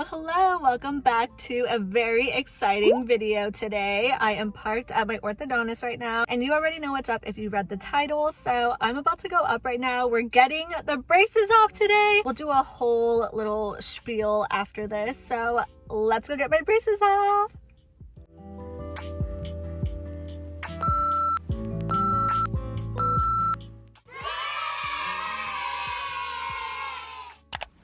Hello, welcome back to a very exciting video today. I am parked at my orthodontist right now, and you already know what's up if you read the title, so I'm about to go up right now. We're getting the braces off today. We'll do a whole little spiel after this, so let's go get my braces off.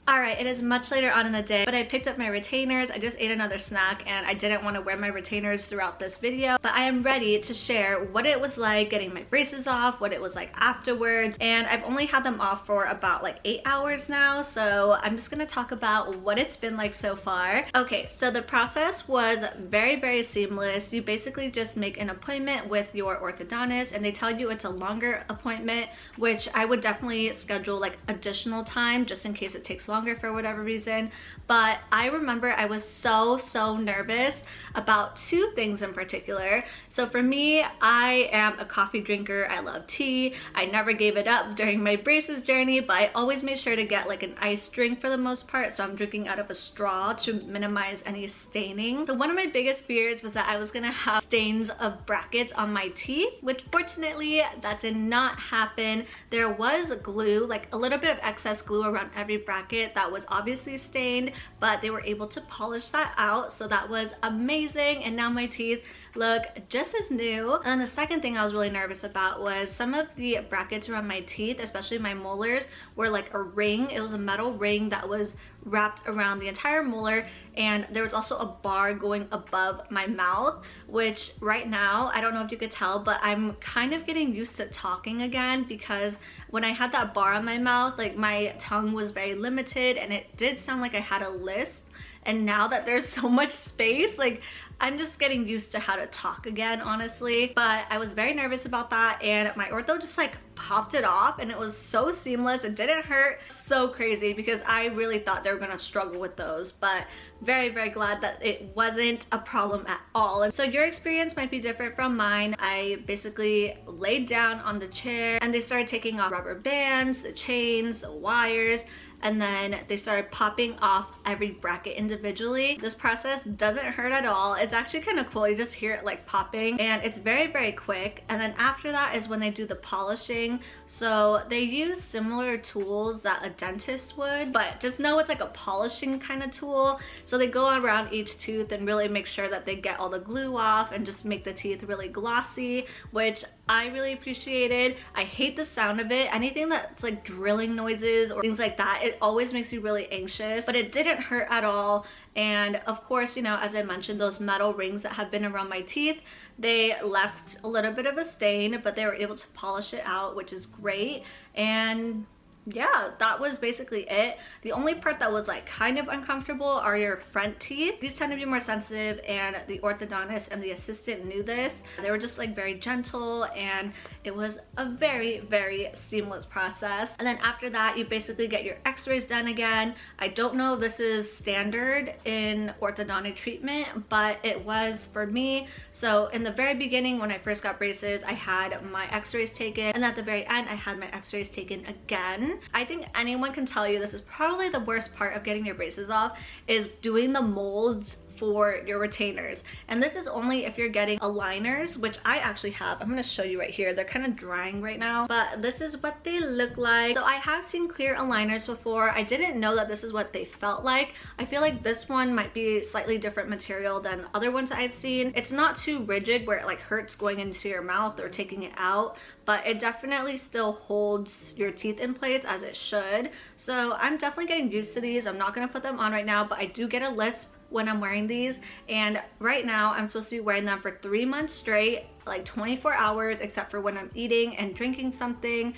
Alright, it is much later on in the day, but I picked up my retainers. I just ate another snack and I didn't want to wear my retainers throughout this video, but I am ready to share what it was like getting my braces off, what it was like afterwards, and I've only had them off for about like 8 hours now, so I'm just gonna talk about what it's been like so far. Okay, so the process was very seamless. You basically just make an appointment with your orthodontist and they tell you it's a longer appointment, which I would definitely schedule like additional time just in case it takes longer for whatever reason. But I remember I was so nervous about two things in particular. So for me, I am a coffee drinker. I love tea. I never gave it up during my braces journey, but I always made sure to get like an iced drink for the most part, so I'm drinking out of a straw to minimize any staining. So one of my biggest fears was that I was gonna have stains of brackets on my teeth, which fortunately that did not happen. There was glue, like a little bit of excess glue around every bracket that was obviously stained, but they were able to polish that out, so that was amazing, and now my teeth look just as new. And then the second thing I was really nervous about was some of the brackets around my teeth, especially my molars, were like a ring. It was a metal ring that was wrapped around the entire molar, and there was also a bar going above my mouth, which right now, I don't know if you could tell, but I'm kind of getting used to talking again, because when I had that bar on my mouth, like my tongue was very limited and it did sound like I had a lisp. And now that there's so much space, like I'm just getting used to how to talk again, honestly. But I was very nervous about that, and my ortho just like popped it off and it was so seamless. It didn't hurt. So crazy, because I really thought they were gonna struggle with those, but very glad that it wasn't a problem at all. And so your experience might be different from mine. I basically laid down on the chair and they started taking off rubber bands, the chains, the wires, and then they started popping off every bracket individually. This process doesn't hurt at all. It's actually kind of cool. You just hear it like popping, and it's very quick. And then after that is when they do the polishing. So they use similar tools that a dentist would, but just know it's like a polishing kind of tool. So they go around each tooth and really make sure that they get all the glue off and just make the teeth really glossy, which I really appreciated. I hate the sound of it. Anything that's like drilling noises or things like that, it always makes me really anxious, but it didn't hurt at all. And of course, you know, as I mentioned, those metal rings that have been around my teeth, they left a little bit of a stain, but they were able to polish it out, which is great. And yeah, that was basically it. The only part that was like kind of uncomfortable are your front teeth. These tend to be more sensitive, and the orthodontist and the assistant knew this. They were just like very gentle, and it was a very seamless process. And then after that, you basically get your x-rays done again. I don't know if this is standard in orthodontic treatment, but it was for me. So in the very beginning, when I first got braces, I had my x-rays taken, and at the very end, I had my x-rays taken again. I think anyone can tell you this is probably the worst part of getting your braces off, is doing the molds for your retainers. And this is only if you're getting aligners, which I actually have. I'm going to show you right here. They're kind of drying right now, but this is what they look like. So I have seen clear aligners before. I didn't know that this is what they felt like. I feel like this one might be slightly different material than other ones I've seen. It's not too rigid where it like hurts going into your mouth or taking it out, but it definitely still holds your teeth in place as it should. So I'm definitely getting used to these. I'm not going to put them on right now, but I do get a lisp when I'm wearing these, and right now I'm supposed to be wearing them for 3 months straight, like 24 hours, except for when I'm eating and drinking something.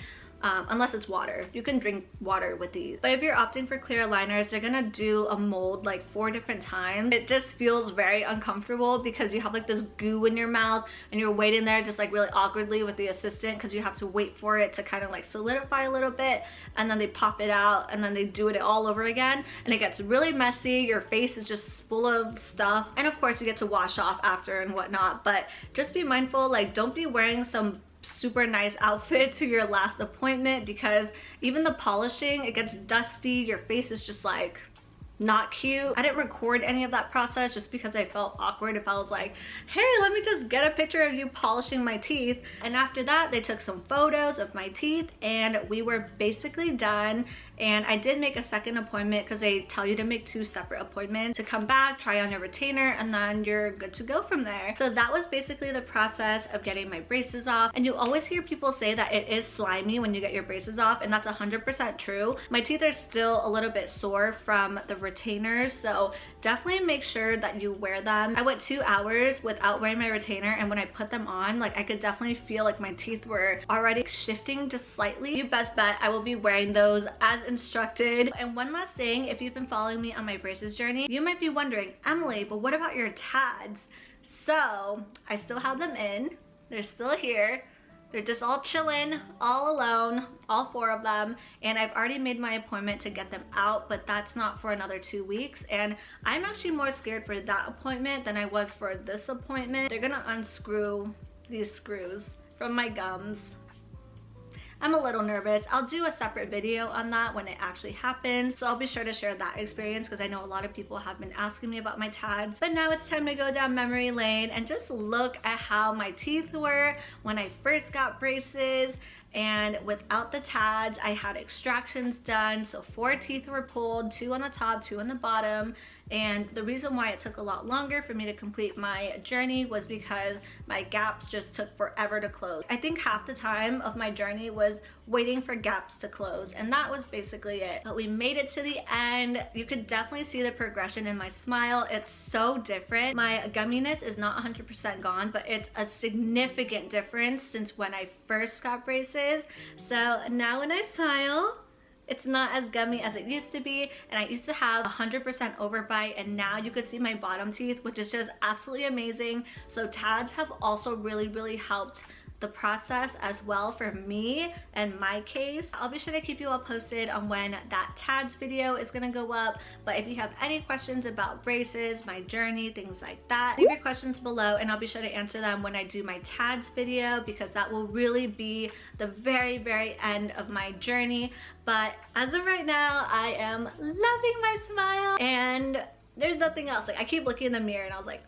Unless it's water. You can drink water with these. But if you're opting for clear aligners, they're gonna do a mold like 4 different times. It just feels very uncomfortable because you have like this goo in your mouth and you're waiting there just like really awkwardly with the assistant, because you have to wait for it to kind of like solidify a little bit, and then they pop it out and then they do it all over again, and it gets really messy. Your face is just full of stuff, and of course you get to wash off after and whatnot. But just be mindful, like don't be wearing some super nice outfit to your last appointment, because even the polishing, it gets dusty. Your face is just like not cute. I didn't record any of that process just because I felt awkward if I was like, hey, let me just get a picture of you polishing my teeth. And after that, they took some photos of my teeth and we were basically done. And I did make a second appointment because they tell you to make 2 separate appointments to come back, try on your retainer, and then you're good to go from there. So that was basically the process of getting my braces off. And you always hear people say that it is slimy when you get your braces off, and that's 100% true. My teeth are still a little bit sore from the retainers, so definitely make sure that you wear them. I went 2 hours without wearing my retainer, and when I put them on, like, I could definitely feel like my teeth were already shifting just slightly. You best bet I will be wearing those as instructed. And one last thing, if you've been following me on my braces journey, you might be wondering, Emily, but what about your TADs? So I still have them in. They're still here. They're just all chilling, all alone, all 4 of them. And I've already made my appointment to get them out, but that's not for another 2 weeks. And I'm actually more scared for that appointment than I was for this appointment. They're gonna unscrew these screws from my gums. I'm a little nervous. I'll do a separate video on that when it actually happens. So I'll be sure to share that experience because I know a lot of people have been asking me about my TADs. But now it's time to go down memory lane and just look at how my teeth were when I first got braces. And without the TADs, I had extractions done. So 4 teeth were pulled, 2 on the top, 2 on the bottom. And the reason why it took a lot longer for me to complete my journey was because my gaps just took forever to close. I think half the time of my journey was waiting for gaps to close, and that was basically it. But we made it to the end. You could definitely see the progression in my smile. It's so different. My gumminess is not 100% gone, but it's a significant difference since when I first got braces. So now when I smile, it's not as gummy as it used to be, and I used to have 100% overbite, and now you could see my bottom teeth, which is just absolutely amazing. So TADs have also really helped the process as well for me and my case. I'll be sure to keep you all posted on when that TADs video is gonna go up. But if you have any questions about braces, my journey, things like that, leave your questions below and I'll be sure to answer them when I do my TADs video, because that will really be the very end of my journey. But as of right now, I am loving my smile and there's nothing else. Like, I keep looking in the mirror and I was like,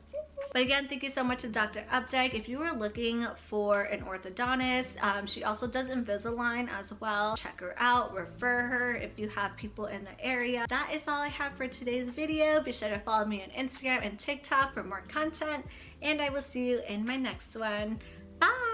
but again, thank you so much to Dr. Updike. If you were looking for an orthodontist, she also does Invisalign as well. Check her out, refer her if you have people in the area. That is all I have for today's video. Be sure to follow me on Instagram and TikTok for more content, and I will see you in my next one. Bye!